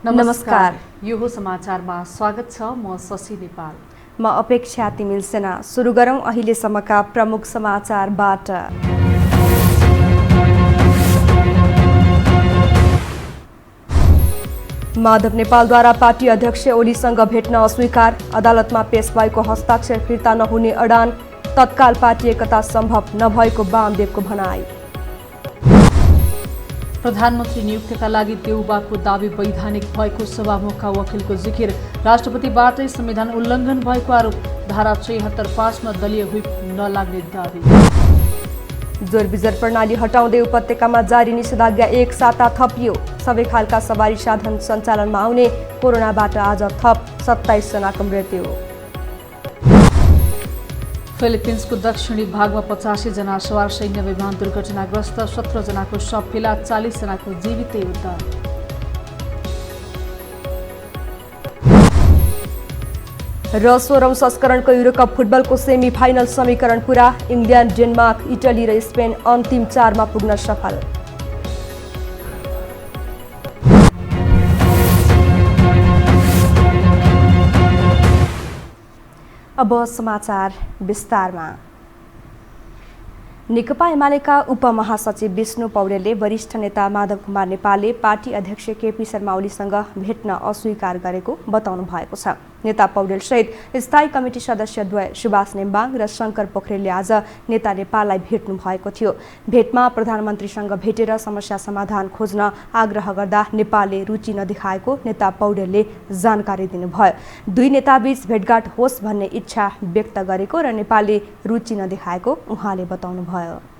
नमस्कार। यो हो समाचारमा स्वागत छ। म शशि नेपाल। म अपेक्षा तिमिल सेना। सुरु गरौं अहिलेसम्मका प्रमुख समाचारबाट। माधव नेपालद्वारा पार्टी अध्यक्ष ओलीसँग भेट्न अस्वीकार। अदालतमा पेश भएको हस्ताक्षर फिर्ता नहुने अडान। तत्काल पार्टी एकता सम्भव नभएको वामदेवको भनाई। प्रधानमन्त्री नियुक्तिका लागि देउबाको दावी वैधानिक भएको सभामुखका वकिलको जिकिर। राष्ट्रपतिबाटै संविधान उल्लङ्घन भएको आरोप। धारा ७६(५) मा दलीय व्हिप नलाग्ने दावी। जोर बिजर प्रणाली हटाउँदै उपत्यकामा जारी निषेधाज्ञा 1 साता थपियो। सबै खालका सवारी साधन सञ्चालनमा आउने। कोरोनाबाट आज थप 27 जनाको मृत्यु। फिलिपिन्सको दक्षिणी भागमा 85 जना सवार सैन्य विमान दुर्घटनाग्रस्त। 17 जनाको शव फेला, 40 जनाको जीवितै उद्धार। र 16औं संस्करणको युरोकप फुटबलको सेमी फाइनल समीकरण पुरा। इङ्ल्यान्ड, डेनमार्क, इटली र स्पेन अन्तिम 4 मा पुग्न सफल। अब समाचार विस्तारमा। नेकपा एमालेका उपमहासचिव विष्णु पौडेलले वरिष्ठ नेता माधव कुमार नेपालले पार्टी अध्यक्ष केपी शर्मा ओलीसँग भेट्न अस्वीकार गरेको बताउनु भएको छ। नेता पौडेलसहित स्थायी कमिटी सदस्यद्वय सुभाष नेम्बाङ र शङ्कर पोखरेलले आज नेता नेपाललाई भेट्नु भएको थियो। भेटमा प्रधानमन्त्रीसँग भेटेर समस्या समाधान खोज्न आग्रह गर्दा नेपालले रुचि नदेखाएको नेता पौडेलले जानकारी दिनुभयो। दुई नेताबीच भेटघाट होस् भन्ने इच्छा व्यक्त गरेको र नेपालले रुचि नदेखाएको उहाँले बताउनुभयो।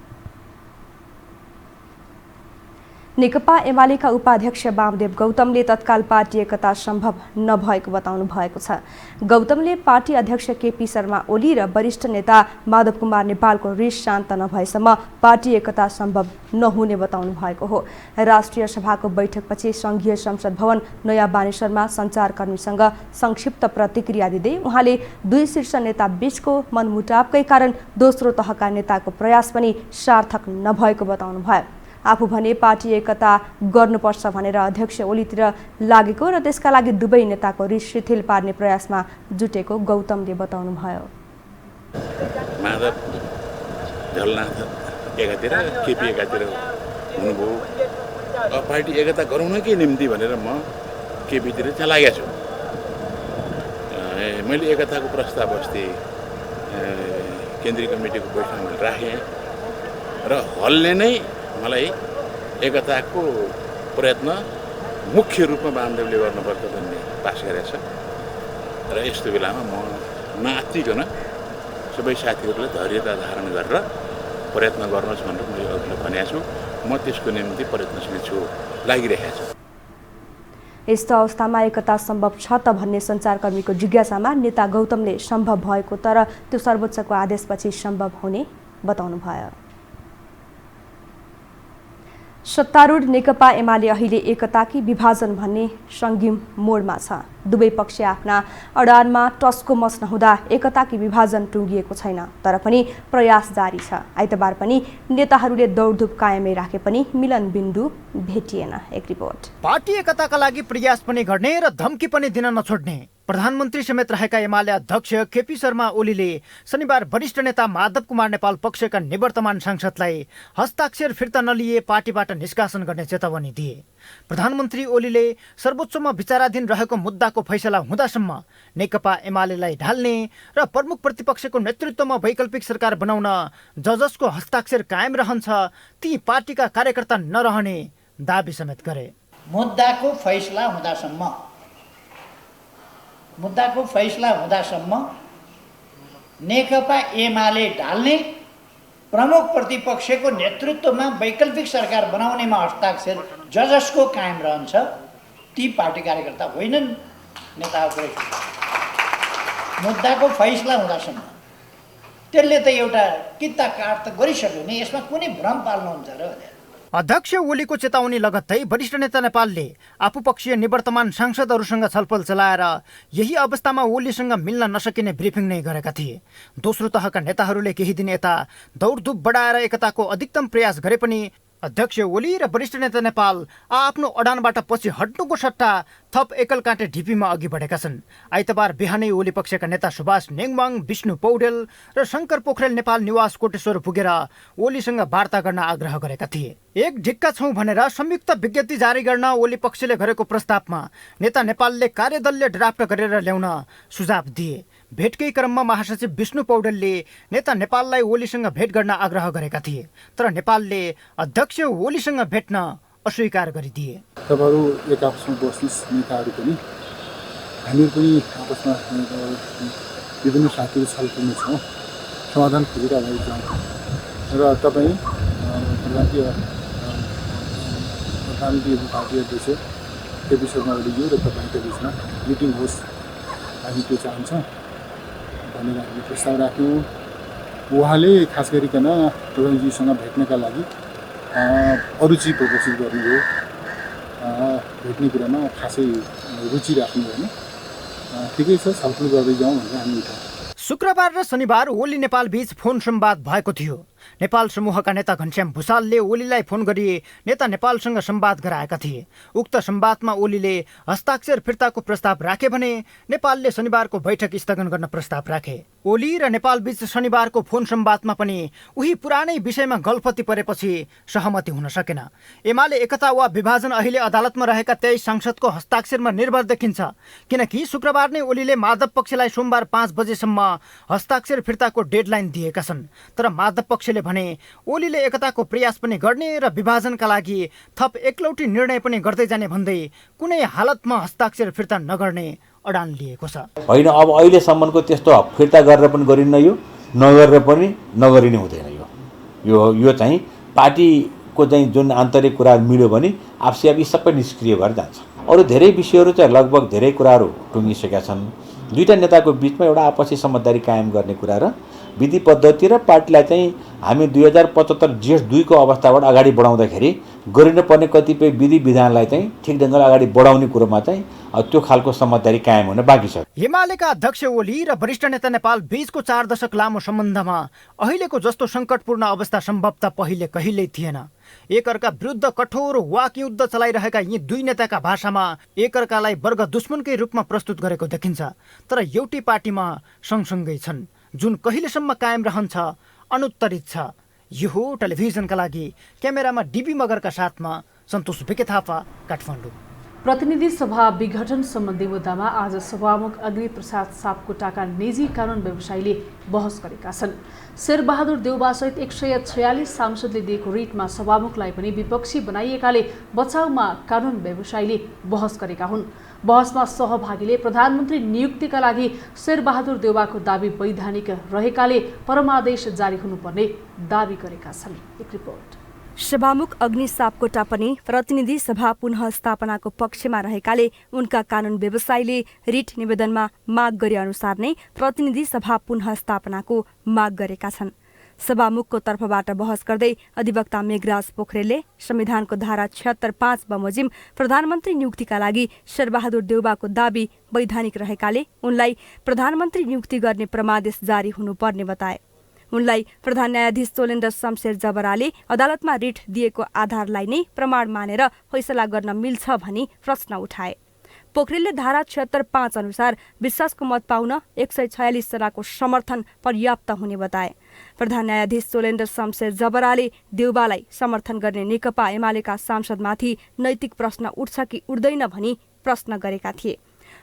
नेकपा एमालेका उपाध्यक्ष वामदेव गौतमले तत्काल पार्टी एकता सम्भव नभएको बताउनु भएको छ। गौतमले पार्टी अध्यक्ष केपी शर्मा ओली र वरिष्ठ नेता माधव कुमार नेपालको रिस शान्त नभएसम्म पार्टी एकता सम्भव नहुने बताउनु भएको हो। राष्ट्रिय सभाको बैठकपछि संघीय संसद भवन नयाँ बानेश्वरमा सञ्चारकर्मीसँग संक्षिप्त प्रतिक्रिया दिँदै उहाँले दुई शीर्ष नेता बीचको मनमुटावकै कारण दोस्रो तहका नेताको प्रयास पनि सार्थक नभएको बताउनुभयो। आफू भने पार्टी एकता गर्नुपर्छ भनेर अध्यक्ष ओलीतिर लागेको र त्यसका लागि दुवै नेताको रिस शिथिल पार्ने प्रयासमा जुटेको गौतमले बताउनुभयो। माधव झलनाथ एकातिर केपी एकातिर हुनुभयो। पार्टी एकता गराउनकै निम्ति भनेर म केपीतिर चाहिँ लागेको छु। मैले एकताको प्रस्ताव अस्ति केन्द्रीय कमिटीको बैठकमा राखेँ र हलले नै मलाई एकताको प्रयत्न मुख्य रूपमा वामदेवले गर्नुपर्छ भन्ने पास गरेको छ र यस्तो बेलामा म नआत्तिकन सबै साथीहरूले धैर्यता धारण गरेर प्रयत्न गर्नुहोस् भनेर मैले अघिल्लो भनेको छु। म त्यसको निम्ति प्रयत्नशील छु, लागिरहेको छु। यस्तो अवस्थामा एकता सम्भव छ त भन्ने सञ्चारकर्मीको जिज्ञासामा नेता गौतमले सम्भव भएको तर त्यो सर्वोच्चको आदेशपछि सम्भव हुने बताउनुभयो। सत्तारूढ नेकपा एमाले अहिले एकताकी विभाजन भन्ने सङ्गीन मोडमा छ। दुवै पक्ष आफ्ना अडानमा टस्को मस नहुँदा एकताकी विभाजन टुङ्गिएको छैन, तर पनि प्रयास जारी छ। आइतबार पनि नेताहरूले दौडधुप कायमै राखे पनि मिलन बिन्दु भेटिएन। एक रिपोर्ट। पार्टी एकताका लागि प्रयास पनि गर्ने र धम्की पनि दिन नछोड्ने प्रधानमन्त्री समेत रहेका एमाले अध्यक्ष केपी शर्मा ओलीले शनिबार वरिष्ठ नेता माधव कुमार नेपाल पक्षका निवर्तमान सांसदलाई हस्ताक्षर फिर्ता नलिए पार्टीबाट निष्कासन गर्ने चेतावनी दिए। प्रधानमन्त्री ओलीले सर्वोच्चमा विचाराधीन रहेको मुद्दाको फैसला हुँदासम्म नेकपा एमालेलाई ढाल्ने र प्रमुख प्रतिपक्षको नेतृत्वमा वैकल्पिक सरकार बनाउन जजसको हस्ताक्षर कायम रहन्छ, ती पार्टीका कार्यकर्ता नरहने दाबी समेत गरे। मुद्दाको फैसला हुँदासम्म नेकपा एमाले ढाल्ने, प्रमुख प्रतिपक्षको नेतृत्वमा वैकल्पिक सरकार बनाउनेमा हस्ताक्षर जजसको कायम रहन्छ, ती पार्टी कार्यकर्ता होइनन्, नेताहरू। मुद्दाको फैसला हुँदासम्म त्यसले त एउटा किता काट त गरिसक्यो नि, यसमा कुनै भ्रम पाल्नुहुन्छ र? अध्यक्ष ओलीको चेतावनी लगत्तै वरिष्ठ नेता नेपालले आफूपक्षीय निवर्तमान सांसदहरूसँग छलफल चलाएर यही अवस्थामा ओलीसँग मिल्न नसकिने ब्रिफिङ नै गरेका थिए। दोस्रो तहका नेताहरूले केही दिन यता दौडधुप बढाएर एकताको अधिकतम प्रयास गरे पनि अध्यक्ष ओली र वरिष्ठ नेता नेपाल आफ्नो अडानबाट पछि हट्नुको सट्टा थप एकल काँटे ढिपीमा अघि बढेका छन्। आइतबार बिहानै ओली पक्षका नेता सुभाष नेङमाङ, विष्णु पौडेल र शङ्कर पोखरेल नेपाल निवास कोटेश्वर पुगेर ओलीसँग वार्ता गर्न आग्रह गरेका थिए। एक ढिक्का छौँ भनेर संयुक्त विज्ञप्ति जारी गर्न ओली पक्षले गरेको प्रस्तावमा नेता नेपालले कार्यदलले ड्राफ्ट गरेर ल्याउन सुझाव दिए। भेटकै क्रममा महासचिव विष्णु पौडेलले नेता नेपाललाई ओलीसँग भेट गर्न आग्रह गरेका थिए, तर नेपालले अध्यक्ष ओलीसँग भेट्न अस्वीकार गरिदिए। तपाईँहरू एक आपसमा बस्नुहोस्, नेताहरू पनि हामीहरू पनि आपसमा विभिन्न साथीहरू छलफलमा छौँ, समाधान खोजेर अगाडि जाउँ र तपाईँ प्रधानमन्त्री पार्टी अध्यक्ष केपी शर्मा ओलीज्यू र तपाईँको बिचमा मिटिङ होस्, हामी त्यो चाहन्छौँ भनेर हामी प्रस्ताव राख्यौँ। उहाँले खास गरिकन प्रधानमन्त्रीसँग भेट्नका लागि अरुचि प्रदर्शित गर्नुभयो, भेट्ने कुरामा खासै रुचि राख्नु भएन। ठिकै छ, छलफल गर्दै जाउँ भनेर हामी उठायौँ। शुक्रबार र शनिबार ओली नेपाल बीच फोन संवाद भएको थियो। नेपाल समूहका नेता घनश्याम भुसालले ओलीलाई फोन गरी नेता नेपालसँग संवाद गराएका थिए। उक्त संवादमा ओलीले हस्ताक्षर फिर्ताको प्रस्ताव राखे भने नेपालले शनिबारको बैठक स्थगन गर्न प्रस्ताव राखे। ओली र नेपाल बीच शनिबारको फोन संवादमा पनि उही पुरानै विषयमा गलफती परेपछि सहमति हुन सकेन। एमाले एकता वा विभाजन अहिले अदालतमा रहेका 23 सांसदको हस्ताक्षरमा निर्भर देखिन्छ, किनकि शुक्रबार नै ओलीले माधव पक्षलाई सोमबार 5 बजेसम्म हस्ताक्षर फिर्ताको डेडलाइन दिएका छन्। तर माधव पक्षले भने ओलीले एकताको प्रयास पनि गर्ने र विभाजनका लागि थप एकलौटी निर्णय पनि गर्दै जाने भन्दै कुनै हालतमा हस्ताक्षर फिर्ता नगर्ने अडान लिएको छ। होइन, अब अहिलेसम्मको त्यस्तो फिर्ता गरेर पनि गरिन्न, यो नगरेर पनि नगरिने हुँदैन। यो चाहिँ पार्टीको चाहिँ जुन आन्तरिक कुरा मिल्यो भने आफसे आफै सबै निष्क्रिय भएर जान्छ। अरू धेरै विषयहरू चाहिँ लगभग धेरै कुराहरू टुङ्गिसकेका छन्। दुईटा नेताको बिचमा एउटा आपसी समझदारी कायम गर्ने कुरा र विधि पद्धति र पार्टीलाई चाहिँ हामी 2075 जेठ 2 को अवस्थाबाट अगाडि बढाउँदाखेरि गरिनुपर्ने कतिपय विधि विधानलाई चाहिँ ठिक ढङ्गले अगाडि बढाउने कुरोमा चाहिँ त्यो खालको समझदारी कायम हुन बाँकी छ। एमालेका अध्यक्ष ओली र वरिष्ठ नेता नेपाल बीचको 4 दशक लामो सम्बन्धमा अहिलेको जस्तो सङ्कटपूर्ण अवस्था सम्भवतः पहिले कहिल्यै थिएन। एकअर्का विरुद्ध कठोर वाकयुद्ध चलाइरहेका यी दुई नेताका भाषामा एकअर्कालाई वर्ग दुश्मनकै रूपमा प्रस्तुत गरेको देखिन्छ, तर एउटै पार्टीमा सँगसँगै छन्, जुन कहिलेसम्म कायम रहन्छ अनुत्तरित छ। यो हो टेलिभिजनका लागि क्यामेरामा डीबी मगरका साथमा सन्तोष बिके थापा, काठमाडौँ। प्रतिनिधि सभा विघटन सम्बन्धी मुद्दामा आज सभामुख अग्निप्रसाद सापकोटाका निजी कानुन व्यवसायीले बहस गरेका छन्। शेरबहादुर देउवासहित 146 सांसदले दिएको रिटमा सभामुखलाई पनि विपक्षी बनाइएकाले बचाउमा कानुन व्यवसायीले बहस गरेका हुन्। बहसमा सहभागीले प्रधानमन्त्री नियुक्तिका लागि शेरबहादुर देउवाको दाबी वैधानिक रहेकाले परमादेश जारी हुनुपर्ने दाबी गरेका छन्। एक रिपोर्ट। सभामुख अग्नि सापकोटा पनि प्रतिनिधि सभा पुनः स्थापनाको पक्षमा रहेकाले उनका कानुन व्यवसायीले रिट निवेदनमा माग गरे अनुसार नै प्रतिनिधि सभा पुनः स्थापनाको माग गरेका छन्। सभामुखको तर्फबाट बहस गर्दै अधिवक्ता मेघराज पोखरेलले संविधानको धारा 76(5) बमोजिम प्रधानमन्त्री नियुक्तिका लागि शेरबहादुर देउवाको दाबी वैधानिक रहेकाले उनलाई प्रधानमन्त्री नियुक्ति गर्ने परमादेश जारी हुनुपर्ने बताए। उनलाई प्रधान न्यायाधीश सोलेन्द्र शमशेर जबराले अदालतमा रिट दिएको आधारलाई नै प्रमाण मानेर फैसला गर्न मिल्छ भनी प्रश्न उठाए। पोखरेलले धारा 76(5) अनुसार विश्वासको मत पाउन 146 जनाको समर्थन पर्याप्त हुने बताए। प्रधान न्यायाधीश सोलेन्द्र शमशेर जबराले देउवालाई समर्थन गर्ने नेकपा एमालेका सांसदमाथि नैतिक प्रश्न उठ्छ कि उठ्दैन भनी प्रश्न गरेका थिए।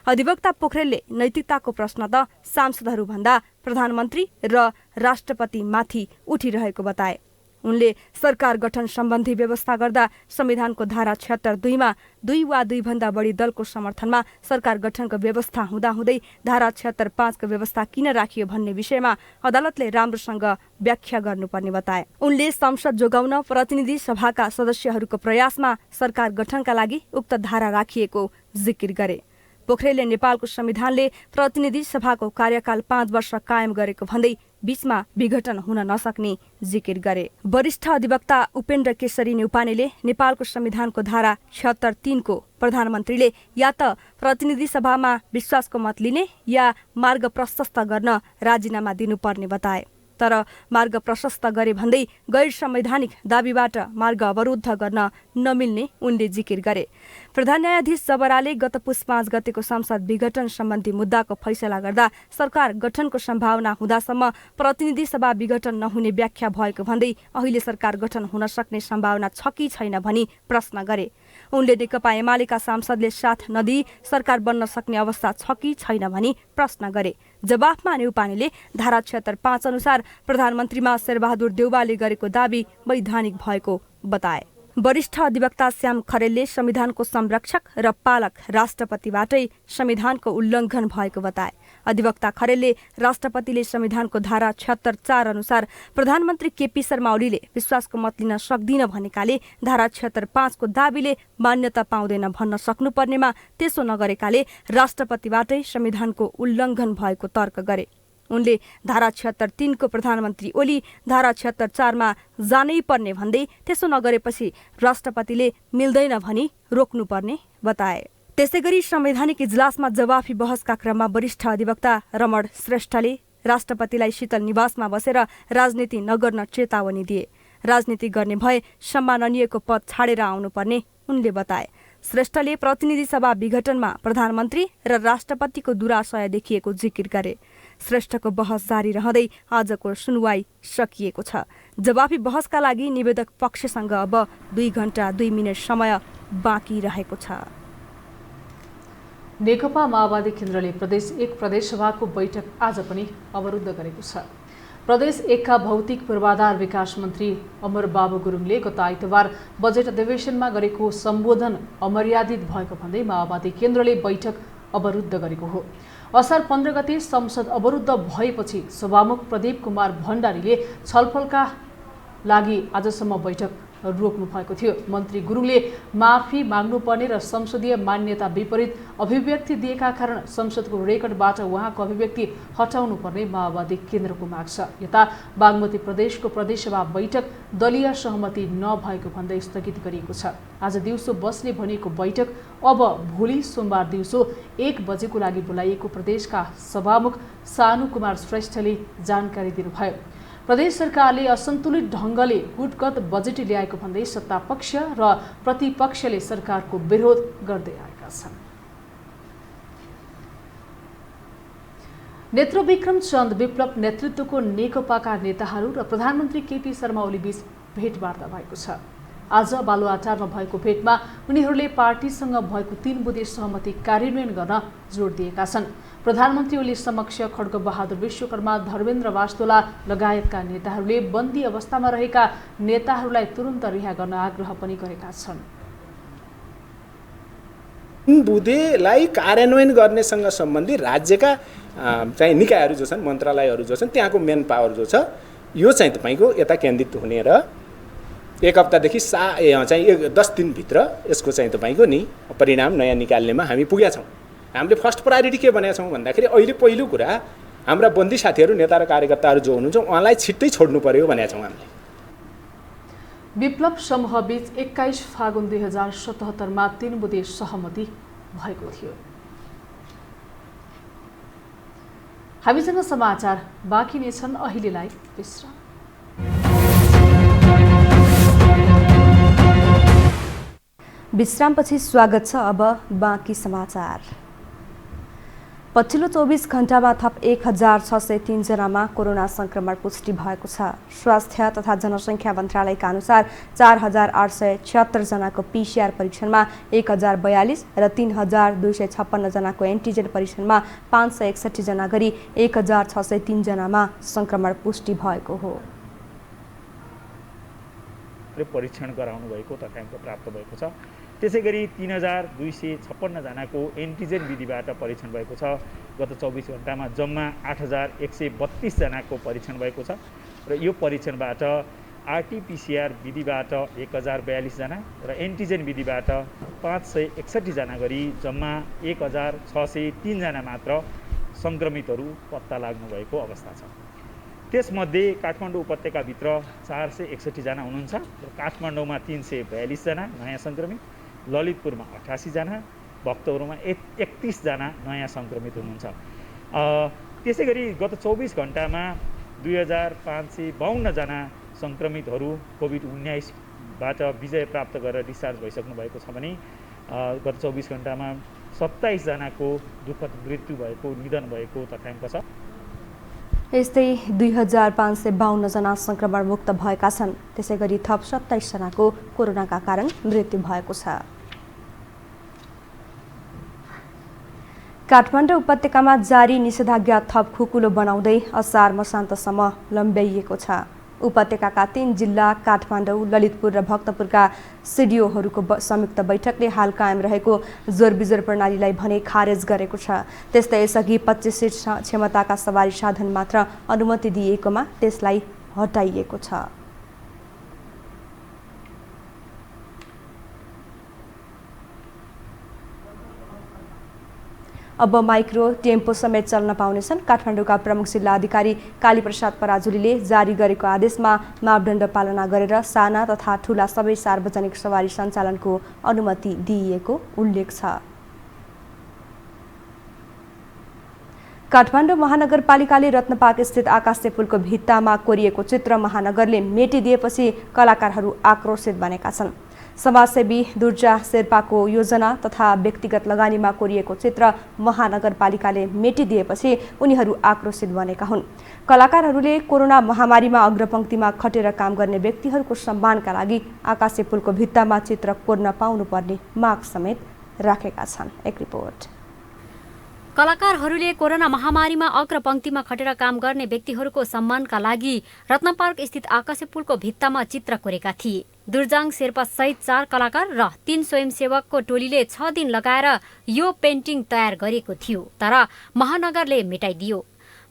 अधिवक्ता पोखरेलले नैतिकताको प्रश्न त सांसदहरूभन्दा प्रधानमन्त्री र राष्ट्रपतिमाथि उठिरहेको बताए। उनले सरकार गठन सम्बन्धी व्यवस्था गर्दा संविधानको धारा 76(2) मा 2 वा 2 भन्दा बढी दलको समर्थनमा सरकार गठनको व्यवस्था हुँदाहुँदै धारा 76(5) को व्यवस्था किन राखियो भन्ने विषयमा अदालतले राम्रोसँग व्याख्या गर्नुपर्ने बताए। उनले संसद जोगाउन प्रतिनिधि सभाका सदस्यहरूको प्रयासमा सरकार गठनका लागि उक्त धारा राखिएको जिकिर गरे। पोखरेलले नेपालको संविधानले प्रतिनिधि सभाको कार्यकाल 5 वर्ष कायम गरेको भन्दै बीचमा विघटन हुन नसक्ने जिकिर गरे। वरिष्ठ अधिवक्ता उपेन्द्र केशरी न्यौपानेले नेपालको संविधानको धारा 76(3) को प्रधानमन्त्रीले या त प्रतिनिधि सभामा विश्वासको मत लिने या मार्ग प्रशस्त गर्न राजीनामा दिनुपर्ने बताए। तर मार्ग प्रशस्त गरे भन्दै गैर संवैधानिक दाबीबाट मार्ग अवरुद्ध गर्न नमिल्ने उनले जिकिर गरे। प्रधान न्यायाधीश जबराले गत पुस 5 गतेको संसद विघटन सम्बन्धी मुद्दाको फैसला गर्दा सरकार गठनको सम्भावना हुँदासम्म प्रतिनिधि सभा विघटन नहुने व्याख्या भएको भन्दै अहिले सरकार गठन हुन सक्ने सम्भावना छ कि छैन भनी प्रश्न गरे। उनले नेकपा एमालेका सांसदले साथ नदिई सरकार बन्न सक्ने अवस्था छ कि छैन भनी प्रश्न गरे। जवाफमा न्यौपानेले धारा 76(5) अनुसार प्रधानमन्त्रीमा शेरबहादुर देउवाले गरेको दाबी वैधानिक भएको बताए। वरिष्ठ अधिवक्ता श्याम खरेलले संविधानको संरक्षक र पालक राष्ट्रपतिबाटै संविधानको उल्लङ्घन भएको बताए। अधिवक्ता खरेलले राष्ट्रपतिले संविधानको धारा 76(4) अनुसार प्रधानमन्त्री केपी शर्मा ओलीले विश्वासको मत लिन सक्दिन भनेकाले धारा 76(5) को दाबीले मान्यता पाउँदैन भन्न सक्नुपर्नेमा त्यसो नगरेकाले राष्ट्रपतिबाटै संविधानको उल्लङ्घन भएको तर्क गरे। उनले धारा 76(3) को प्रधानमन्त्री ओली धारा 76(4) मा जानै पर्ने भन्दै त्यसो नगरेपछि राष्ट्रपतिले मिल्दैन भनी रोक्नुपर्ने बताए। त्यसैगरी संवैधानिक इजलासमा जवाफी बहसका क्रममा वरिष्ठ अधिवक्ता रमण श्रेष्ठले राष्ट्रपतिलाई शीतल निवासमा बसेर राजनीति नगर्न चेतावनी दिए। राजनीति गर्ने भए सम्माननीयको पद छाडेर आउनुपर्ने उनले बताए। श्रेष्ठले प्रतिनिधि सभा विघटनमा प्रधानमन्त्री र राष्ट्रपतिको दुराशय देखिएको जिकिर गरे। श्रेष्ठको बहस जारी रहँदै आजको सुनवाई सकिएको छ। जवाफी बहसका लागि निवेदक पक्षसँग अब 2 घण्टा 2 मिनट समय बाँकी रहेको छ। नेकपा माओवादी केन्द्रले प्रदेश 1 प्रदेशसभाको बैठक आज पनि अवरुद्ध गरेको छ। प्रदेश 1 का भौतिक पूर्वाधार विकास मन्त्री अमर बाबु गुरुङले गत आइतबार बजेट अधिवेशनमा गरेको सम्बोधन अमर्यादित भएको भन्दै माओवादी केन्द्रले बैठक अवरुद्ध गरेको हो। असार 15 गते संसद अवरुद्ध भएपछि सभामुख प्रदीप कुमार भण्डारीले छलफलका लागि आजसम्म बैठक रोक्नु भएको थियो। मन्त्री गुरुङले माफी माग्नुपर्ने र संसदीय मान्यता विपरीत अभिव्यक्ति दिएका कारण संसदको रेकर्डबाट उहाँको अभिव्यक्ति हटाउनु पर्ने माओवादी केन्द्रको माग छ। यता बागमती प्रदेशको प्रदेशसभा बैठक दलीय सहमति नभएको भन्दै स्थगित गरिएको छ। आज दिउँसो बस्ने भनिएको बैठक अब भोलि सोमबार दिउँसो 1 बजेको लागि बोलाइएको प्रदेशका सभामुख सानु कुमार श्रेष्ठले जानकारी दिनुभयो। प्रदेश सरकारले असन्तुलित ढङ्गले गुटगत बजेट ल्याएको भन्दै सत्तापक्ष र प्रतिपक्षले सरकारको विरोध गर्दै आएका छन्। नेत्रविक्रम चन्द विप्लव नेतृत्वको नेकपाका नेताहरू र प्रधानमन्त्री केपी शर्मा ओली बीच भेटवार्ता भएको छ। आज बालुवाटारमा भएको भेटमा उनीहरूले पार्टीसँग भएको 3 बुँदे सहमति कार्यान्वयन गर्न जोड दिएका छन्। प्रधानमन्त्री ओली समक्ष खड्गबहादुर विश्वकर्मा, धर्मेन्द्र वास्तोला लगायतका नेताहरूले बन्दी अवस्थामा रहेका नेताहरूलाई तुरुन्त रिहा गर्न आग्रह पनि गरेका छन्। बुँदेलाई कार्यान्वयन गर्नेसँग सम्बन्धी राज्यका चाहिँ निकायहरू जो छन्, मन्त्रालयहरू जो छन्, त्यहाँको मेन पावर जो छ यो चाहिँ तपाईँको यता केन्द्रित हुने र 1 हप्तादेखि चाहिँ 10 दिनभित्र यसको चाहिँ तपाईँको नि परिणाम नयाँ निकाल्नेमा हामी पुगेका छौँ। हामीले फर्स्ट प्रायोरिटी के भनेका छौँ भन्दाखेरि अहिले पहिलो कुरा हाम्रा बन्दी साथीहरू, नेता र कार्यकर्ताहरू जो हुनुहुन्छ उहाँलाई छिट्टै छोड्नु पर्यो भनेका छौँ हामीले। विप्लव समूहबीच 21 फागुन 2077 मा 3 बुँदे सहमति भएको थियो। हामीसँग समाचार बाँकी नै छन्, अहिलेलाई विश्राम। विश्रामपछि स्वागत छ। अब बाँकी समाचार। पछिल्लो 24 घण्टामा थप 1603 जनामा कोरोना संक्रमण पुष्टि भएको छ। स्वास्थ्य तथा जनसङ्ख्या मन्त्रालयका अनुसार 4876 जनाको PCR परीक्षणमा 1042 र 3256 जनाको एन्टिजेन परीक्षणमा 561 जना गरी 1603 जनामा संक्रमण पुष्टि भएको हो। परीक्षण गराउनु भएको तथ्याङ्क प्राप्त भएको छ। त्यसैगरी 3256 जनाको एन्टिजेन विधिबाट परीक्षण भएको छ। गत 24 घण्टामा जम्मा 8132 जनाको परीक्षण भएको छ र यो परीक्षणबाट आरटीपीसीआर विधिबाट 1042 जना र एन्टिजेन विधिबाट 561 जना गरी जम्मा 1603 जना मात्र सङ्क्रमितहरू पत्ता लाग्नु भएको अवस्था छ। त्यसमध्ये काठमाडौँ उपत्यकाभित्र 461 जना हुनुहुन्छ र काठमाडौँमा 342 जना नयाँ सङ्क्रमित, ललितपुरमा 88 जना, भक्तपुरमा 31 जना नयाँ सङ्क्रमित हुनुहुन्छ। त्यसैगरी गत 24 घण्टामा 2552 जना सङ्क्रमितहरू कोभिड-19बाट विजय प्राप्त गरेर डिस्चार्ज भइसक्नु भएको छ भने गत 24 घण्टामा 27 जनाको दुःखद मृत्यु भएको, निधन भएको तथ्याङ्क छ। यस्तै 2552 जना संक्रमण मुक्त भएका छन्। त्यसै गरी थप 27 जनाको कोरोनाका कारण मृत्यु भएको छ। काठमाडौँ उपत्यकामा जारी निषेधाज्ञा थप खुकुलो बनाउँदै असार मसान्तसम्म लम्ब्याइएको छ। उपत्यकाका 3 जिल्ला काठमाडौँ, ललितपुर र भक्तपुरका सिडिओहरूको संयुक्त बैठकले हाल कायम रहेको जोरबिजोर प्रणालीलाई भने खारेज गरेको छ। त्यस्तै यसअघि 25 सिट क्षमताका सवारी साधन मात्र अनुमति दिएकोमा त्यसलाई हटाइएको छ। अब माइक्रो टेम्पो समेत चल्न पाउनेछन्। काठमाडौँका प्रमुख जिल्ला अधिकारी कालीप्रसाद पराजुलीले जारी गरेको आदेशमा मापदण्ड पालना गरेर साना तथा ठूला सबै सार्वजनिक सवारी सञ्चालनको अनुमति दिइएको उल्लेख छ। काठमाडौँ महानगरपालिकाले रत्नपार्क स्थित आकाशे पुलको भित्तामा कोरिएको चित्र महानगरले मेटिदिएपछि कलाकारहरू आक्रोशित बनेका छन्। समाजसेवी दुर्जा शेर्पाको योजना तथा व्यक्तिगत लगानीमा कोरिएको चित्र महानगरपालिकाले मेटिदिएपछि उनीहरू आक्रोशित बनेका हुन्। कलाकारहरूले कोरोना महामारीमा अग्रपङ्क्तिमा खटेर काम गर्ने व्यक्तिहरूको सम्मानका लागि आकाशे पुलको भित्तामा चित्र कोर्न पाउनुपर्ने माग समेत राखेका छन्। एक रिपोर्ट। कलाकारहरूले कोरोना महामारीमा अग्रपङ्क्तिमा खटेर काम गर्ने व्यक्तिहरूको सम्मानका लागि रत्नपार्क स्थित आकाशे पुलको भित्तामा चित्र कोरेका थिए। दुर्जाङ शेर्पा सहित 4 कलाकार र 3 स्वयंसेवकको टोलीले 6 दिन लगाएर यो पेन्टिङ तयार गरेको थियो, तर महानगरले मेटाइदियो।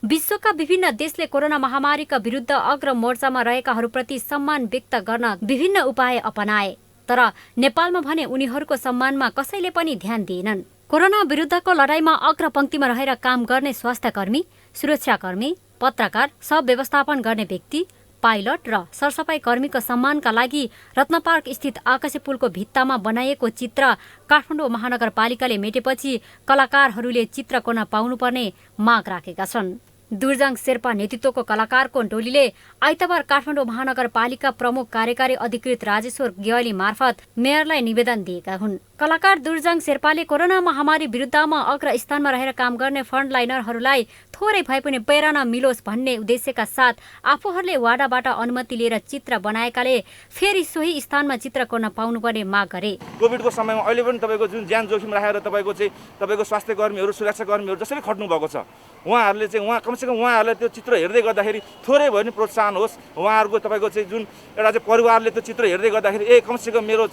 विश्वका विभिन्न देशले कोरोना महामारीका विरुद्ध अग्र मोर्चामा रहेकाहरूप्रति सम्मान व्यक्त गर्न विभिन्न उपाय अपनाए, तर नेपालमा भने उनीहरूको सम्मानमा कसैले पनि ध्यान दिएनन्। कोरोना विरुद्धको लडाईमा अग्रपङ्क्तिमा रहेर काम गर्ने स्वास्थ्यकर्मी, सुरक्षाकर्मी, पत्रकार, सब व्यवस्थापन गर्ने व्यक्ति, पाइलट र सरसफाई कर्मीको सम्मानका लागि रत्नपार्क स्थित आकाशे पुलको भित्तामा बनाइएको चित्र काठमाडौँ महानगरपालिकाले मेटेपछि कलाकारहरूले चित्र कोर्न पाउनुपर्ने माग राखेका छन्। दुर्जाङ शेर्पा नेतृत्वको कलाकारको टोलीले आइतबार काठमाडौँ महानगरपालिका प्रमुख कार्यकारी अधिकृत राजेश्वर गेवाली मार्फत मेयरलाई निवेदन दिएका हुन्। कलाकार दुर्जाङ शेर्पाले कोरोना महामारी विरुद्धमा अग्र स्थानमा रहेर काम गर्ने फ्रन्टलाइनरहरूलाई थोरै भए पनि प्रेरणा मिलोस् भन्ने उद्देश्यका साथ आफूहरूले वाडाबाट अनुमति लिएर चित्र बनाएकाले फेरि सोही स्थानमा चित्र कोर्न पाउनुपर्ने माग गरे। कोभिडको समयमा अहिले पनि तपाईँको जुन ज्यान जोखिम राखेर तपाईँको स्वास्थ्य कर्मीहरू, सुरक्षा कर्मीहरू जसरी खट्नु भएको छ, उहाँहरूले चाहिँ कमसेकम उहाँहरूलाई त्यो चित्र हेर्दै गर्दाखेरि थोरै भए पनि प्रोत्साहन होस्। उहाँहरूको तपाईँको चाहिँ जुन एउटा चाहिँ परिवारले त्यो चित्र हेर्दै गर्दाखेरि कमसेकम मेरो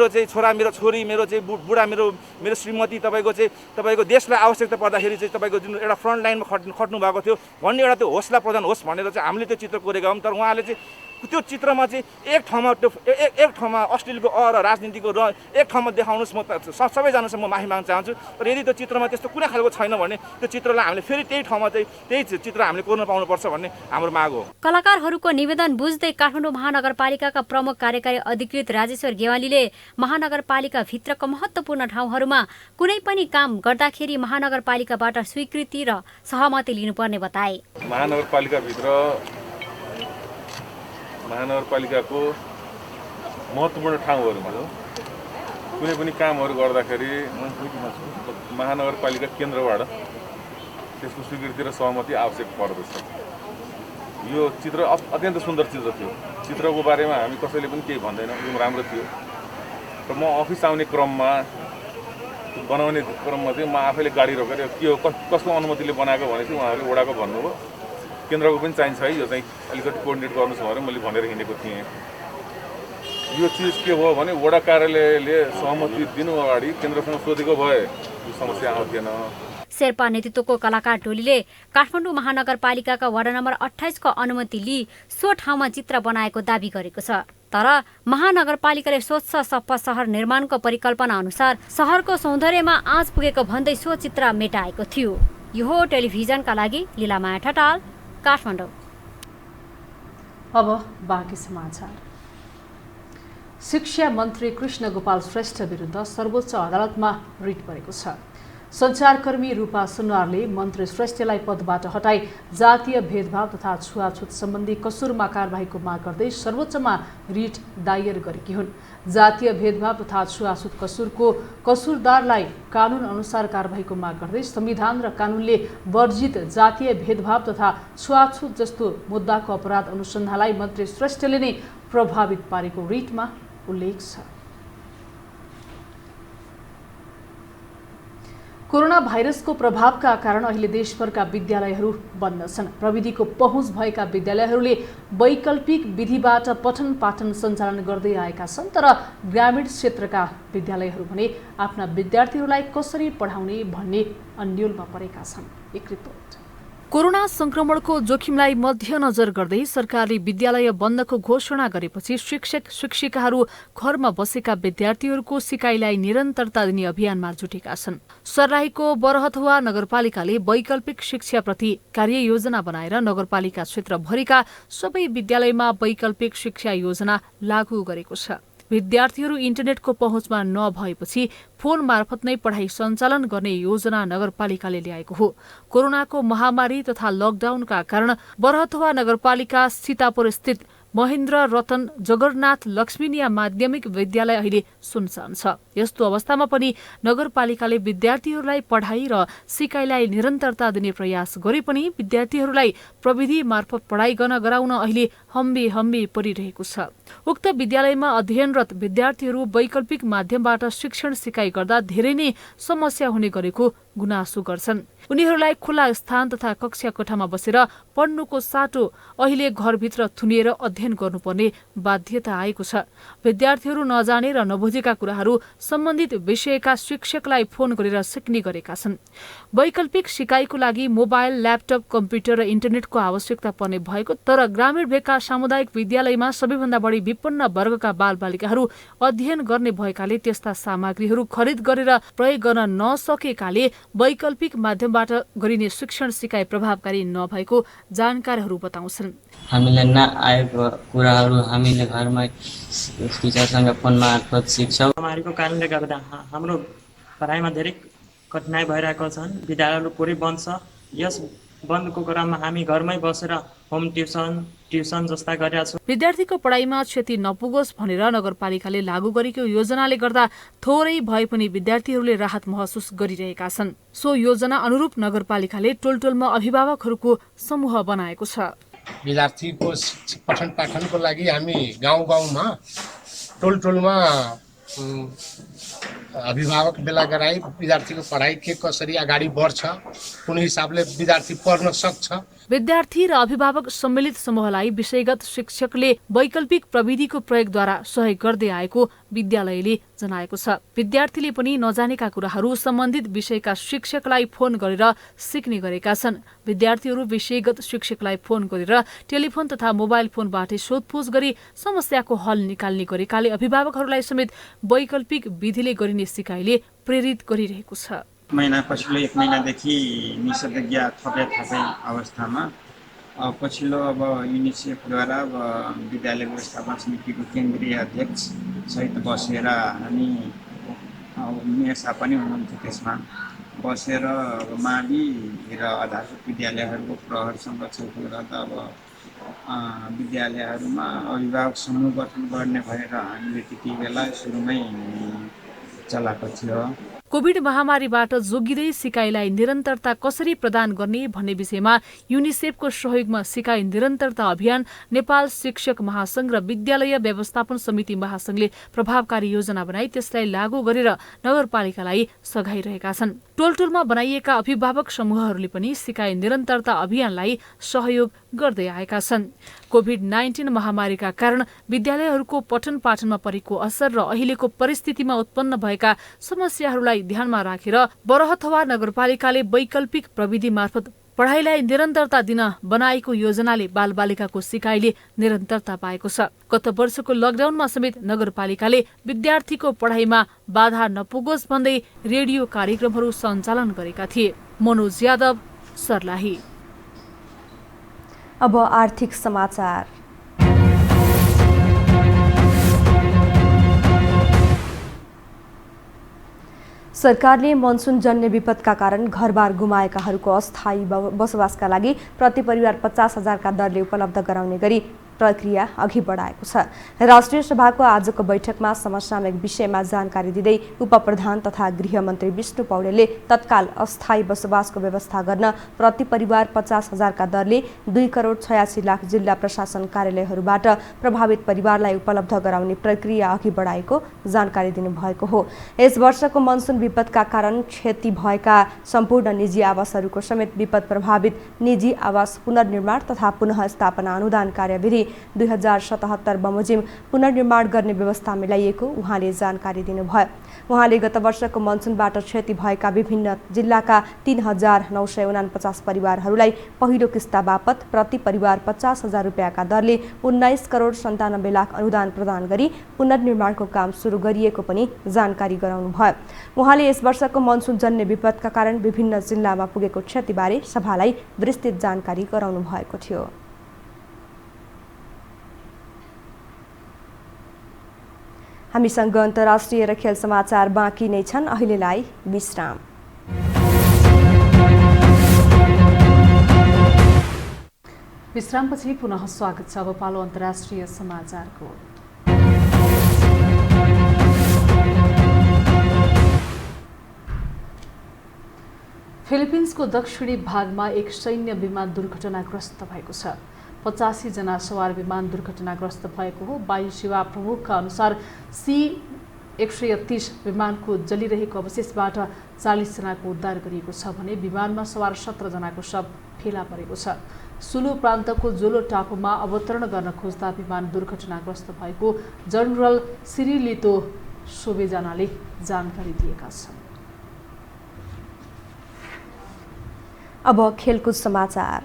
चाहिँ छोरा, मेरो छोरी, मेरो चाहिँ बुढा, मेरो श्रीमती तपाईँको देशलाई आवश्यकता पर्दाखेरि चाहिँ तपाईँको जुन एउटा फ्रन्ट लाइनमा खट्नु भएको थियो भन्ने एउटा त्यो हौसला प्रदान होस् भनेर चाहिँ हामीले त्यो चित्र कोरेका हौँ। तर उहाँले चाहिँ त्यो चित्रमा चाहिँ एक ठाउँमा अश्लीलको र राजनीतिको र एक ठाउँमा देखाउनुहोस्। म सबैजनासँग म माफी माग्न चाहन्छु। तर यदि त्यो चित्रमा त्यस्तो कुनै खालको छैन भने त्यो चित्रलाई हामीले फेरि त्यही ठाउँमा चाहिँ त्यही चित्र हामीले कोर्न पाउनुपर्छ भन्ने हाम्रो माग हो। कलाकारहरूको निवेदन बुझ्दै काठमाडौँ महानगरपालिकाका प्रमुख कार्यकारी अधिकृत राजेश्वर गेवालीले महानगरपालिका भित्रको महत्त्वपूर्ण ठाउँहरूमा कुनै पनि काम गर्दाखेरि महानगरपालिकाबाट स्वीकृति र सहमति लिनुपर्ने बताए। महानगरपालिकाको महत्त्वपूर्ण ठाउँहरूमा कुनै पनि कामहरू गर्दाखेरि महानगरपालिका केन्द्रबाट त्यसको स्वीकृति र सहमति आवश्यक पर्दछ। यो चित्र अत्यन्त सुन्दर चित्र थियो। चित्रको बारेमा हामी कसैले पनि केही भन्दैन, यो राम्रो थियो। र म अफिस आउने क्रममा बनाउने क्रममा चाहिँ म आफैले गाडी रोकेर के हो, कसको अनुमतिले बनाएको भनेपछि उहाँहरूले वडाको भन्नुभयो, केन्द्रको पनि चाहिन्छ है, यो चाहिँ अलिकति कोअर्डिनेट गर्नुहोस् भनेर मैले भनेर हिँडेको थिएँ। यो चिज के हो भने वडा कार्यालयले सहमति दिनु अगाडि केन्द्रसँग सोधेको भए यो समस्या आउँथेन। शेर्पा नेतृत्वको कलाकार टोलीले काठमाडौँ महानगरपालिकाका वडा नम्बर 28 को अनुमति लिई सो ठाउँमा चित्र बनाएको दावी गरेको छ। तर महानगरपालिकाले स्वच्छ सफा सहर निर्माणको परिकल्पना अनुसार सहरको सौन्दर्यमा आँच पुगेको भन्दै सो चित्र मेटाएको थियो। यो हो टेलिभिजनका लागि लीलामाया ठटाल, काठमाडौँ। अब बाँकी समाचार। शिक्षा मन्त्री कृष्ण गोपाल श्रेष्ठ विरुद्ध सर्वोच्च अदालतमा रिट परेको छ। सञ्चारकर्मी रूपा सुनवारले मन्त्री श्रेष्ठलाई पदबाट हटाई जातीय भेदभाव तथा छुवाछुत सम्बन्धी कसुरमा कारबाहीको माग गर्दै सर्वोच्चमा रिट दायर गरेकी हुन्। जातीय भेदभाव तथा छुवाछुत कसुरको कसुरदारलाई कानुन अनुसार कारबाहीको माग गर्दै संविधान र कानुनले वर्जित जातीय भेदभाव तथा छुवाछुत जस्तो मुद्दाको अपराध अनुसन्धानलाई मन्त्री श्रेष्ठले नै प्रभावित पारेको रिटमा उल्लेख छ। कोरोना भाइरसको प्रभावका कारण अहिले देशभरका विद्यालयहरू बन्द छन्। प्रविधिको पहुँच भएका विद्यालयहरूले वैकल्पिक विधिबाट पठन पाठन सञ्चालन गर्दै आएका छन्, तर ग्रामीण क्षेत्रका विद्यालयहरू भने आफ्ना विद्यार्थीहरूलाई कसरी पढाउने भन्ने अन्योलमा परेका छन्। एक रिपोर्ट। कोरोना संक्रमणको जोखिमलाई मध्यनजर गर्दै सरकारले विद्यालय बन्दको घोषणा गरेपछि शिक्षक शिक्षिकाहरू घरमा बसेका विद्यार्थीहरूको सिकाइलाई निरन्तरता दिने अभियानमा जुटेका छन्। सर्लाहीको बरहथुवा नगरपालिकाले वैकल्पिक शिक्षाप्रति कार्ययोजना बनाएर नगरपालिका क्षेत्रभरिका सबै विद्यालयमा वैकल्पिक शिक्षा योजना लागू गरेको छ। विद्यार्थीहरू इन्टरनेटको पहुँचमा नभएपछि फोन मार्फत नै पढाइ सञ्चालन गर्ने योजना नगरपालिकाले ल्याएको हो। कोरोनाको महामारी तथा लकडाउनका कारण बरहथुवा नगरपालिका सीतापुर स्थित महेन्द्र रतन जगन्नाथ लक्ष्मीनिया माध्यमिक विद्यालय अहिले सुनसान छ। यस्तो अवस्थामा पनि नगरपालिकाले विद्यार्थीहरूलाई पढाइ र सिकाइलाई निरन्तरता दिने प्रयास गरे पनि विद्यार्थीहरूलाई प्रविधि मार्फत पढाइ गर्न गराउन अहिले हम्बे परिरहेको छ। उक्त विद्यालयमा अध्ययनरत विद्यार्थीहरू वैकल्पिक माध्यमबाट शिक्षण सिकाइ गर्दा धेरै नै समस्या हुने गरेको गुनासो गर्छन्। उनीहरूलाई खुला स्थान तथा कक्षा कोठामा बसेर पढ्नुको साटो अहिले घरभित्र थुनिएर अध्ययन गर्नुपर्ने बाध्यता आएको छ। विद्यार्थीहरू नजाने र नबुझेका कुराहरू सम्बन्धित विषयका शिक्षकलाई फोन गरेर सिक्ने गरेका छन्। वैकल्पिक सिकाइको लागि मोबाइल, ल्यापटप, कम्प्युटर र इन्टरनेटको आवश्यकता पर्ने भएको, तर ग्रामीण भेगका सामुदायिक विद्यालयमा सबैभन्दा बढी विपन्न वर्गका बालबालिकाहरू अध्ययन गर्ने भएकाले त्यस्ता सामग्रीहरू खरिद गरेर प्रयोग गर्न नसकेकाले वैकल्पिक माध्यमबाट गरिने शिक्षण सिकाइ प्रभावकारी नभएको जानकारहरू बताउँछन्। हामीले नआएको कुराहरू हामीले घरमै टिचरसँग फोन मार्फत सिक्छौँ। महामारीको कारणले गर्दा हाम्रो पढाइमा धेरै कठिनाइ भइरहेको छन्। विद्यालयहरू पुरै बन्द छ। यस बन्दको क्रममा हामी घरमै बसेर होम ट्युसन जस्ता गरेका छौँ। विद्यार्थीको पढाइमा क्षति नपुगोस् भनेर नगरपालिकाले लागू गरेको योजनाले गर्दा थोरै भए पनि विद्यार्थीहरूले राहत महसुस गरिरहेका छन्। सो योजना अनुरूप नगरपालिकाले टोलटोलमा अभिभावकहरूको समूह बनाएको छ। विद्यार्थीको पठन पाठनको लागि हामी गाउँमा टोलटोलमा अभिभावक भेला गराई विद्यार्थीको पढाइ के कसरी अगाडि बढ्छ, कुन हिसाबले विद्यार्थी पढ्न सक्छ। विद्यार्थी र अभिभावक सम्मिलित समूहलाई विषयगत शिक्षकले वैकल्पिक प्रविधिको प्रयोगद्वारा सहयोग गर्दै आएको विद्यालयले जनाएको छ। विद्यार्थीले पनि नजानेका कुराहरू सम्बन्धित विषयका शिक्षकलाई फोन गरेर सिक्ने गरेका छन्। विद्यार्थीहरू विषयगत शिक्षकलाई फोन गरेर टेलिफोन तथा मोबाइल फोनबाट सोधपुछ गरी समस्याको हल निकाल्ने गरेकाले अभिभावकहरूलाई समेत वैकल्पिक विधिले गरिने सिकाइले प्रेरित गरिरहेको छ। पछिल्लो 1 महिनादेखि निषेधाज्ञा थपे अवस्थामा पछिल्लो अब युनिसेफद्वारा अब विद्यालय व्यवस्थापन समितिको केन्द्रीय अध्यक्ष सहित बसेर हामी मेयर साहब पनि हुनुहुन्थ्यो, त्यसमा बसेर मावि र आधारभूत विद्यालयहरूको प्रहरसँग छलफल गर्दा अब विद्यालयहरूमा अभिभावक समूह गठन गर्ने भएर हामीले त्यति बेला सुरुमै चलाएको थियो। कोभिड महामारीबाट जोगिँदै सिकाइलाई निरन्तरता कसरी प्रदान गर्ने भन्ने विषयमा युनिसेफको सहयोगमा सिकाइ निरन्तरता अभियान, नेपाल शिक्षक महासंघ र विद्यालय व्यवस्थापन समिति महासंघले प्रभावकारी योजना बनाई त्यसलाई लागू गरेर नगरपालिकालाई सघाइरहेका छन्। टोलटोलमा बनाइएका अभिभावक समूहहरूले पनि सिकाइ निरन्तरता अभियानलाई सहयोग गर्दै आएका छन्। कोभिड-19 महामारीका कारण विद्यालयहरूको पठन पाठनमा परेको असर र अहिलेको परिस्थितिमा उत्पन्न भएका समस्याहरूलाई ध्यानमा राखेर बरहथवा नगरपालिकाले वैकल्पिक प्रविधि मार्फत पढाइलाई निरन्तरता दिन बनाएको योजनाले बालबालिकाको सिकाइले निरन्तरता पाएको छ। गत वर्षको लकडाउनमा समेत नगरपालिकाले विद्यार्थीको पढाइमा बाधा नपुगोस् भन्दै रेडियो कार्यक्रमहरू सञ्चालन गरेका थिए। मनोज यादव, सर्लाही। अब आर्थिक समाचार। सरकारले मनसुनजन्य विपदका कारण घरबार गुमाएकाहरूको अस्थायी बसोबासका लागि प्रति परिवार 50,000 दरले उपलब्ध गराउने गरी प्रक्रिया अघि बढाएको छ। राष्ट्रिय सभाको आजको बैठकमा समसामयिक विषयमा जानकारी दिँदै उपप्रधान तथा गृहमन्त्री विष्णु पौडेलले तत्काल अस्थायी बसोबासको व्यवस्था गर्न प्रति परिवार 50,000 दरले 2,86,00,000 जिल्ला प्रशासन कार्यालयहरूबाट प्रभावित परिवारलाई उपलब्ध गराउने प्रक्रिया अघि बढाएको जानकारी दिनुभएको हो। यस वर्षको मनसुन विपदका कारण क्षति भएका सम्पूर्ण निजी आवासहरूको समेत विपद प्रभावित निजी आवास पुनर्निर्माण तथा पुनः स्थापना अनुदान कार्यविधि 2077 बमोजिम पुनर्निर्माण गर्ने व्यवस्था मिलाइएको उहाँले जानकारी दिनुभयो। उहाँले गत वर्षको मनसुनबाट क्षति भएका विभिन्न जिल्लाका 3,949 परिवारहरूलाई पहिलो किस्ता बापत प्रति परिवार 50,000 रुपियाँका दरले 19,97,00,000 अनुदान प्रदान गरी पुनर्निर्माणको काम सुरु गरिएको पनि जानकारी गराउनुभयो। उहाँले यस वर्षको मनसुनजन्य विपदका कारण विभिन्न जिल्लामा पुगेको क्षतिबारे सभालाई विस्तृत जानकारी गराउनु भएको थियो। हामीसँग अन्तर्राष्ट्रिय र खेल समाचार बाँकी नै छन्। अहिलेलाई विश्राम। विश्रामपछि पुनः स्वागत छ। अब पालो अन्तर्राष्ट्रिय समाचारको। फिलिपिन्सको दक्षिणी भागमा एक सैन्य विमान दुर्घटनाग्रस्त भएको छ। 85 जना सवार विमान दुर्घटनाग्रस्त भएको हो। वायु सेवा प्रमुखका अनुसार C-130 विमानको जलिरहेको अवशेषबाट 40 जनाको उद्धार गरिएको छ भने विमानमा सवार 17 जनाको शव फेला परेको छ। सुलु प्रान्तको जोलो टापुमा अवतरण गर्न खोज्दा विमान दुर्घटनाग्रस्त भएको जनरल सिरिलितो सोबेजानाले जानकारी दिएका छन्। अब खेलकुद समाचार।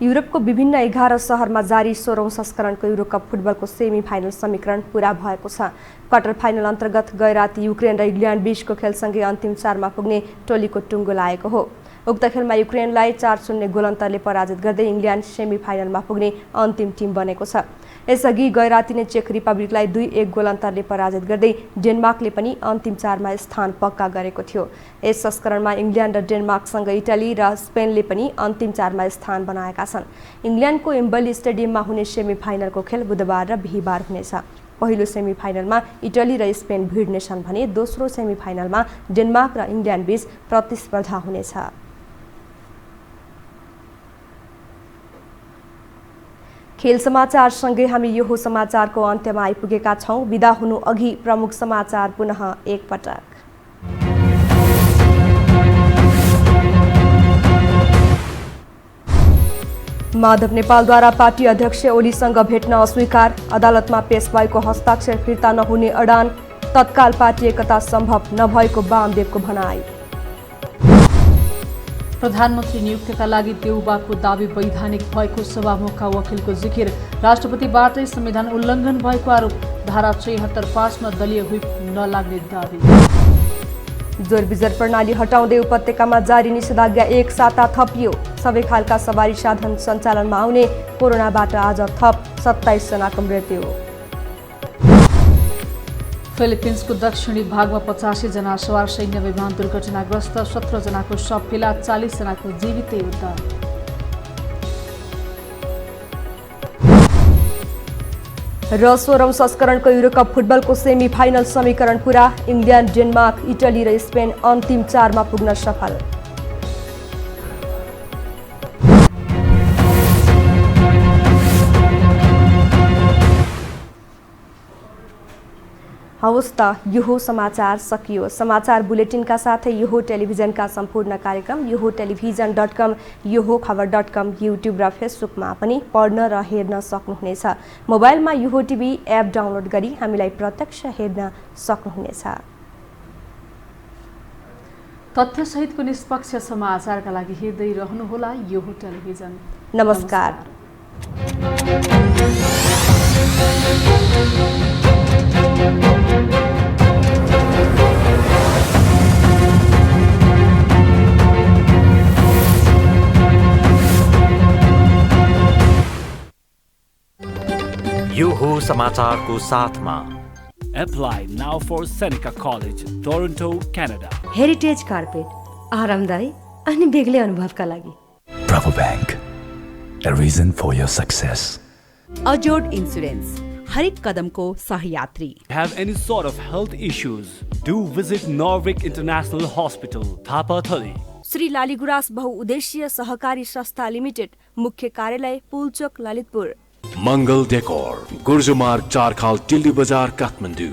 युरोपको विभिन्न 11 शहरमा जारी 16औं संस्करणको युरोकप फुटबलको सेमी फाइनल समीकरण पूरा भएको छ। क्वार्टर फाइनल अन्तर्गत गैराती युक्रेन र इङ्ल्यान्ड बीचको खेलसँगै अन्तिम 4मा पुग्ने टोलीको टुङ्गो लागेको हो। उक्त खेलमा युक्रेनलाई 4-0 गोल अन्तरले पराजित गर्दै इङ्ल्यान्ड सेमी फाइनलमा पुग्ने अन्तिम टिम बनेको छ। यसअघि गैराती नै चेक रिपब्लिकलाई 2-1 गोल अन्तरले पराजित गर्दै डेनमार्कले पनि अन्तिम 4मा स्थान पक्का गरेको थियो। यस संस्करणमा इङ्ल्यान्ड र डेनमार्कसँग इटाली र स्पेनले पनि अन्तिम 4मा स्थान बनाएका छन्। इङ्ल्यान्डको एम्बली स्टेडियममा हुने सेमी फाइनलको खेल बुधबार र बिहीबार हुनेछ। पहिलो सेमी फाइनलमा इटाली र स्पेन भिड्नेछन् भने दोस्रो सेमी फाइनलमा डेनमार्क र इङ्ल्यान्ड बीच प्रतिस्पर्धा हुनेछ। खेल समाचारसँगै हामी यो समाचारको अन्त्यमा आइपुगेका छौँ। बिदा हुनु अघि प्रमुख समाचार पुनः एकपटक। माधव नेपालद्वारा पार्टी अध्यक्ष ओलीसँग भेट्न अस्वीकार। अदालतमा पेश भएको हस्ताक्षर फिर्ता नहुने अडान। तत्काल पार्टी एकता सम्भव नभएको वामदेवको भनाई। प्रधानमन्त्री नियुक्तिका लागि देउबाको दावी वैधानिक भएको सभामुखका वकिलको जिकिर। राष्ट्रपतिबाटै संविधान उल्लङ्घन भएको आरोप। धारा 76(5) दलीय व्हिप नलाग्ने दावी। जोरबिजर प्रणाली हटाउँदै उपत्यकामा जारी निषेधाज्ञा 1 साता थपियो। सबै खालका सवारी साधन सञ्चालनमा आउने। कोरोनाबाट आज थप 27 जनाको मृत्यु। फिलिपिन्सको दक्षिणी भागमा 85 जना सवार सैन्य विमान दुर्घटनाग्रस्त। 17 जनाको शव फेला, 40 जनाको जीवितै उद्धार। र 16औं संस्करणको युरोकप फुटबलको सेमी फाइनल समीकरण पूरा। इङ्ल्यान्ड, डेनमार्क, इटली र स्पेन अन्तिम 4मा पुग्न सफल। हवस् त यो समाचार सकियो। समाचार बुलेटिनका साथै यो टेलिभिजनका सम्पूर्ण कार्यक्रम yoho-television.com, yoho-खबर.com, युट्युब र फेसबुकमा पनि पढ्न र हेर्न सक्नुहुनेछ। मोबाइलमा योहो टिभी एप डाउनलोड गरी हामीलाई प्रत्यक्ष हेर्न सक्नुहुनेछ। तथ्यसहितको निष्पक्ष समाचारका लागि हेर्दै रहनुहोला योहो टेलिभिजन। नमस्कार। यो हो समाचारको साथमा। Apply now for Seneca College, Toronto, Canada. Heritage carpet आरामदायी अनि बेग्लै अनुभवका लागि। Bravo Bank, a reason for your success. Assured Insurance, हरेक कदमको सहयात्री। Have any sort of health issues? Do visit Norvik International Hospital, Thapatali. Shri Laligurans बहुउद्देश्य सहकारी संस्था लिमिटेड, मुख्य कार्यालय Pulchowk Lalitpur. Mangal Decor, Gurjumarg 4 Khal Tilli Bazar, Kathmandu.